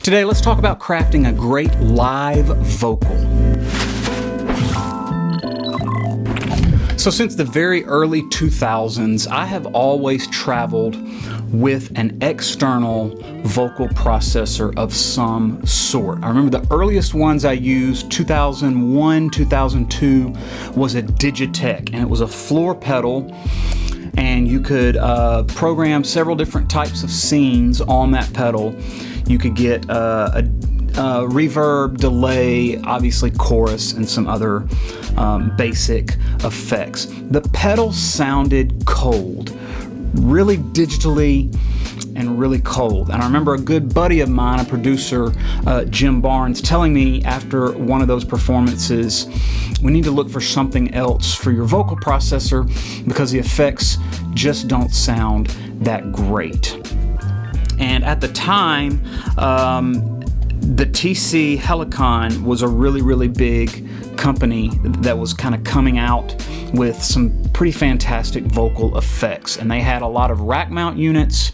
Today, let's talk about crafting a great live vocal. So since the very early 2000s, I have always traveled with an external vocal processor of some sort. I remember the earliest ones I used, 2001, 2002, was a Digitech, and it was a floor pedal, and you could program several different types of scenes on that pedal. You could get a reverb, delay, obviously chorus, and some other basic effects. The pedal sounded cold, really digitally and really cold. And I remember a good buddy of mine, a producer, Jim Barnes, telling me after one of those performances, we need to look for something else for your vocal processor because the effects just don't sound that great. And at the time, the TC Helicon was a really big company that was kind of coming out with some pretty fantastic vocal effects. And they had a lot of rack mount units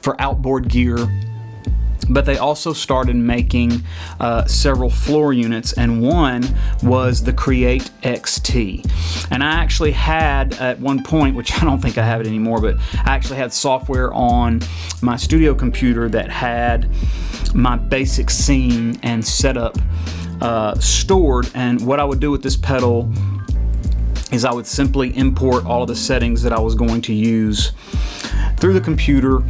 for outboard gear, but they also started making several floor units, and one was the Create XT. And I actually had at one point, which I don't think I have it anymore, but I actually had software on my studio computer that had my basic scene and setup stored. And what I would do with this pedal is I would simply import all of the settings that I was going to use through the computer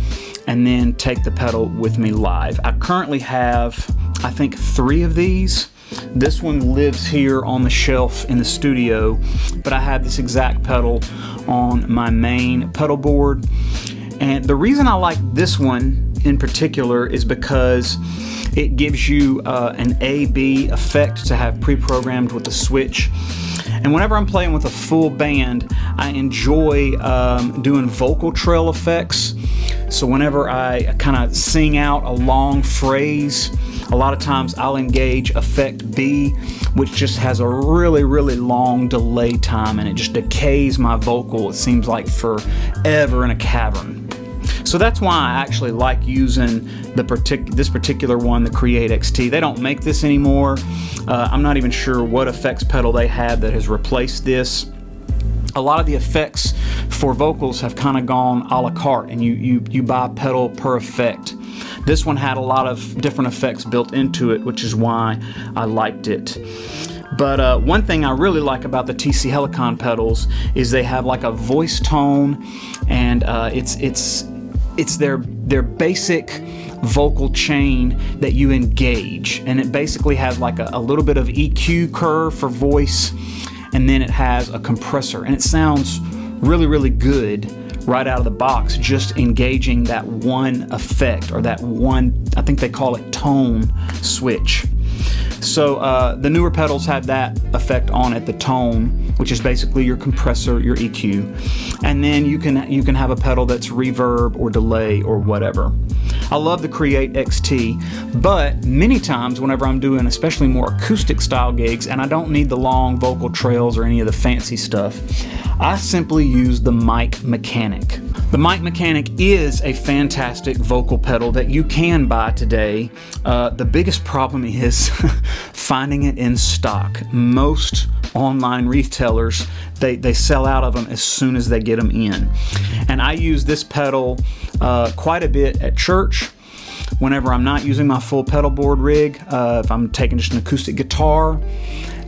and then take the pedal with me live. I currently have, I think, 3 of these. This one lives here on the shelf in the studio, but I have this exact pedal on my main pedal board. And the reason I like this one in particular is because it gives you an A-B effect to have pre-programmed with the switch. And whenever I'm playing with a full band, I enjoy doing vocal trail effects. So whenever I kind of sing out a long phrase, a lot of times I'll engage effect B, which just has a really long delay time, and it just decays my vocal, it seems like forever in a cavern. So that's why I actually like using this particular one, the Create XT. They don't make this anymore. I'm not even sure what effects pedal they had that has replaced this. A lot of the effects for vocals have kind of gone a la carte, and you buy a pedal per effect. This one had a lot of different effects built into it, which is why I liked it. But one thing I really like about the TC Helicon pedals is they have like a voice tone, and it's their basic vocal chain that you engage, and it basically has like a little bit of EQ curve for voice, and then it has a compressor, and it sounds really good right out of the box, just engaging that one effect, or that one, I think they call it tone switch. So the newer pedals have that effect on it, the tone, which is basically your compressor, your EQ. And then you can have a pedal that's reverb or delay or whatever. I love the Create XT, but many times whenever I'm doing especially more acoustic style gigs and I don't need the long vocal trails or any of the fancy stuff, I simply use the Mic Mechanic. The Mic Mechanic is a fantastic vocal pedal that you can buy today. The biggest problem is finding it in stock. Most online retailers, they sell out of them as soon as they get them in. And I use this pedal quite a bit at church. Whenever I'm not using my full pedal board rig, if I'm taking just an acoustic guitar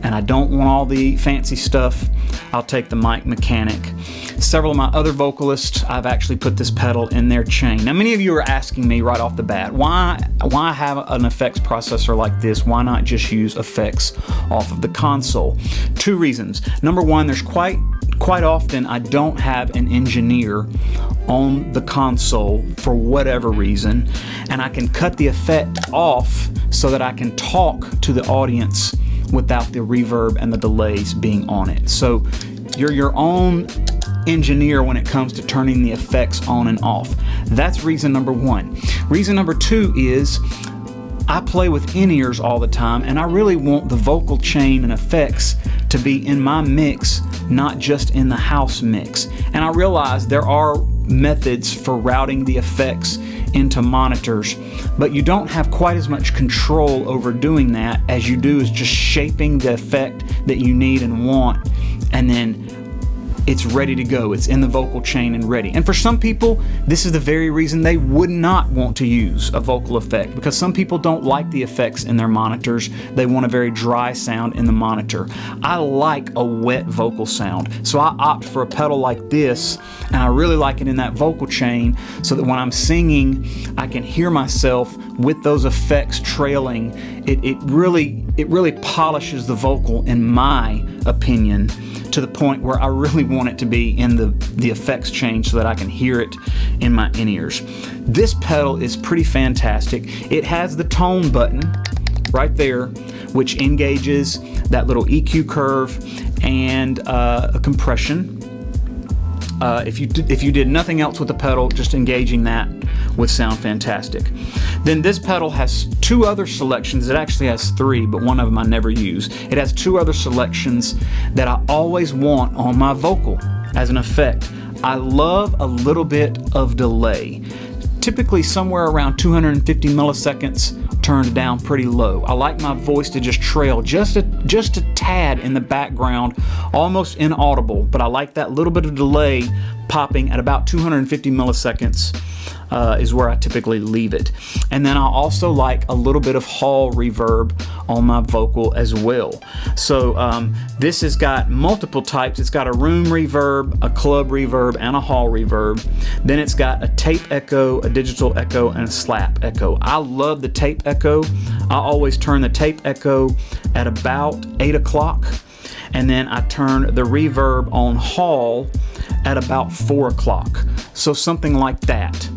and I don't want all the fancy stuff, I'll take the Mic Mechanic. Several of my other vocalists, I've actually put this pedal in their chain. Now, many of you are asking me right off the bat, why have an effects processor like this? Why not just use effects off of the console? 2 reasons. Number one, there's quite often I don't have an engineer on the console for whatever reason, and I can cut the effect off so that I can talk to the audience without the reverb and the delays being on it. So you're your own engineer when it comes to turning the effects on and off. That's reason number one. Reason number two is I play with in-ears all the time, and I really want the vocal chain and effects to be in my mix, not just in the house mix. And I realize there are methods for routing the effects into monitors, but you don't have quite as much control over doing that as you do is just shaping the effect that you need and want, and then it's ready to go. It's in the vocal chain and ready. And for some people, this is the very reason they would not want to use a vocal effect, because some people don't like the effects in their monitors. They want a very dry sound in the monitor. I like a wet vocal sound, so I opt for a pedal like this, and I really like it in that vocal chain so that when I'm singing, I can hear myself with those effects trailing. It really polishes the vocal, in my opinion, to the point where I really want it to be in the effects chain so that I can hear it in my in-ears. This pedal is pretty fantastic. It has the tone button right there, which engages that little EQ curve and a compression. If you did nothing else with the pedal, just engaging that would sound fantastic. Then this pedal has two other selections. It actually has three, but one of them I never use. It has two other selections that I always want on my vocal as an effect. I love a little bit of delay, typically somewhere around 250 milliseconds, turned down pretty low. I like my voice to just trail just a tad in the background, almost inaudible, but I like that little bit of delay popping at about 250 milliseconds. Is where I typically leave it. And then I also like a little bit of hall reverb on my vocal as well. So this has got multiple types. It's got a room reverb, a club reverb, and a hall reverb. Then it's got a tape echo, a digital echo, and a slap echo. I love the tape echo. I always turn the tape echo at about 8 o'clock. And then I turn the reverb on hall at about 4 o'clock. So something like that.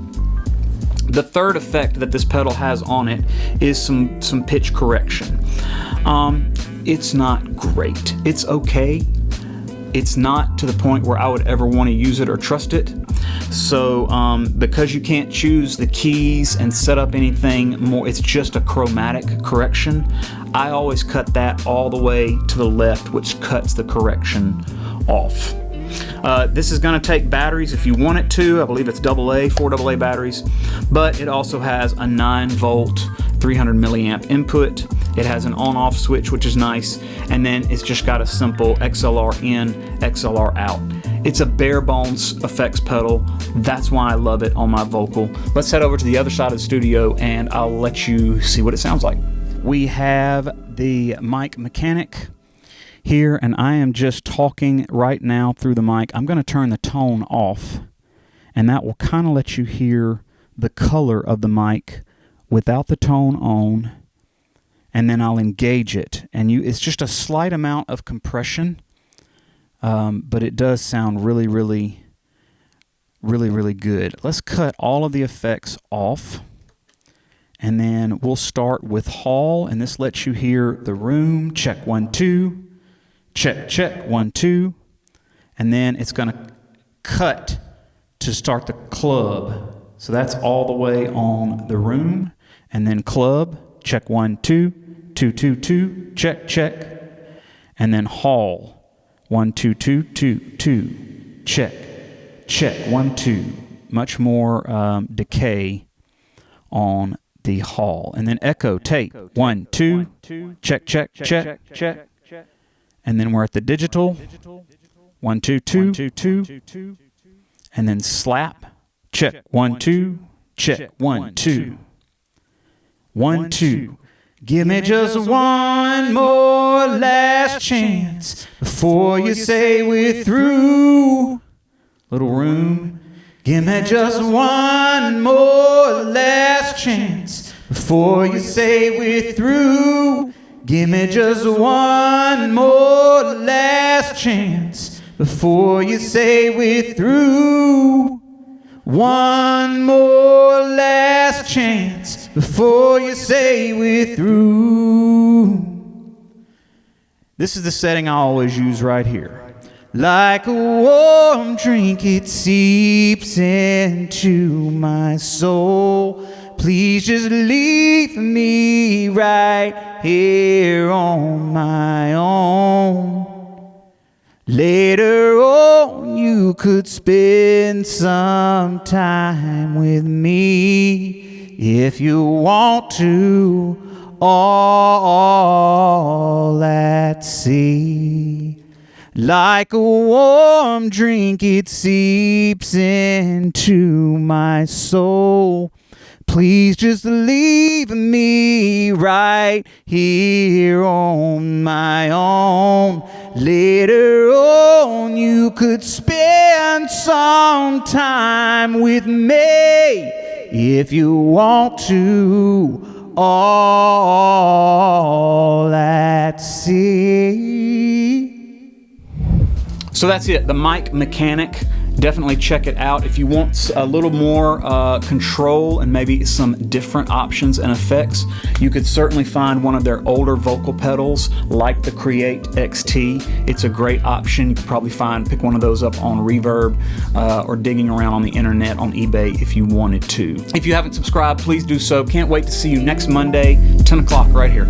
The third effect that this pedal has on it is some pitch correction. It's not great. It's okay. It's not to the point where I would ever want to use it or trust it. So because you can't choose the keys and set up anything more, it's just a chromatic correction. I always cut that all the way to the left, which cuts the correction off. This is going to take batteries if you want it to. I believe it's AA, 4 AA batteries, but it also has a 9 volt, 300 milliamp input. It has an on-off switch, which is nice, and then it's just got a simple XLR in, XLR out. It's a bare bones effects pedal. That's why I love it on my vocal. Let's head over to the other side of the studio and I'll let you see what it sounds like. We have the mic mechanic here, and I am just talking right now through the mic. I'm going to turn the tone off, and that will kind of let you hear the color of the mic without the tone on, and then I'll engage it. And it's just a slight amount of compression, but it does sound really, really, really, really good. Let's cut all of the effects off, and then we'll start with hall, and this lets you hear the room. Check 1 2. Check, check, 1 2, and then it's going to cut to start the club. So that's all the way on the room, and then club, check 1 2, 2 2 2, check, check, and then hall, 1 2 2 2 2, check, check, 1 2. Much more decay on the hall, and then echo tape, 1 2, check, check, check, check. And then we're at the digital, 1 2 2 2, and then slap, check 1 2, check 1 2, 1 2. Give me just one more last chance before you say we're through. Little room. Give me just one more last chance before you say we're through. Give me just one more last chance before you say we're through. One more last chance before you say we're through. This is the setting I always use right here. Like a warm drink, it seeps into my soul. Please just leave me right here on my own. Later on, you you could spend some time with me if you want to, all at sea. Like a warm drink, it seeps into my soul. Please just leave me right here on my own. Later on, you could spend some time with me if you want to, all at sea. So that's it, the Mic Mechanic. Definitely check it out. If you want a little more control and maybe some different options and effects, you could certainly find one of their older vocal pedals like the Create XT. It's a great option. You could probably pick one of those up on Reverb or digging around on the internet on eBay if you wanted to. If you haven't subscribed, please do so. Can't wait to see you next Monday, 10 o'clock right here.